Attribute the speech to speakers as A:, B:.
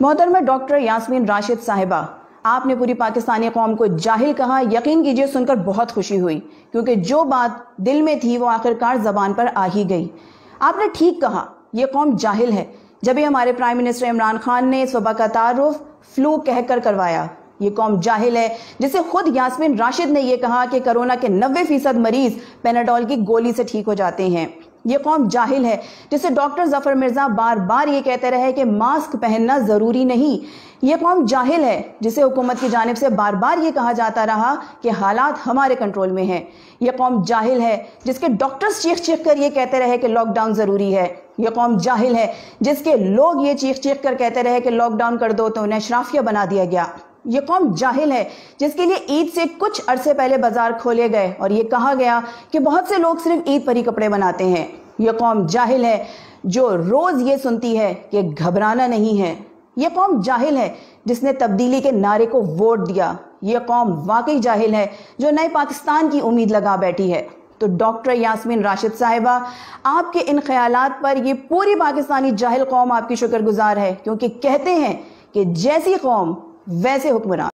A: मोहतरमा डॉक्टर यास्मीन राशिद साहिबा, आपने पूरी पाकिस्तानी कौम को जाहिल कहा। यकीन कीजिए सुनकर बहुत खुशी हुई, क्योंकि जो बात दिल में थी वो आखिरकार जबान पर आ ही गई। आपने ठीक कहा, यह कौम जाहिल है। जब ही हमारे प्राइम मिनिस्टर इमरान खान ने इस वबा का तारुफ फ्लू कहकर करवाया, ये कौम जाहिल है जिसे खुद यास्मीन राशिद ने यह कहा कि कोरोना के 90% मरीज पेनाडोल की गोली से ठीक हो जाते हैं। ये कौम जाहिल है जिसे डॉक्टर जफर मिर्जा बार बार ये कहते रहे कि मास्क पहनना जरूरी नहीं। ये कौम जाहिल है जिसे हुकूमत की जानिब से बार बार ये कहा जाता रहा कि हालात हमारे कंट्रोल में हैं। ये कौम जाहिल है जिसके डॉक्टर्स चीख चीख कर ये कहते रहे कि लॉकडाउन जरूरी है। ये कौम जाहिल है जिसके लोग ये चीख चीख कर कहते रहे कि लॉकडाउन कर दो तो उन्हें अशराफिया बना दिया गया। ये कौम जाहिल है जिसके लिए ईद से कुछ अरसे पहले बाजार खोले गए और ये कहा गया कि बहुत से लोग सिर्फ ईद पर ही कपड़े बनाते हैं। ये कौम जाहिल है जो रोज ये सुनती है कि घबराना नहीं है। ये कौम जाहिल है जिसने तब्दीली के नारे को वोट दिया। ये कौम वाकई जाहिल है जो नए पाकिस्तान की उम्मीद लगा बैठी है। तो डॉक्टर यास्मीन राशिद साहिबा, आपके इन ख्यालात पर ये पूरी पाकिस्तानी जाहिल कौम आपकी शुक्रगुजार है, क्योंकि कहते हैं कि जैसी कौम वैसे हुक्मरान।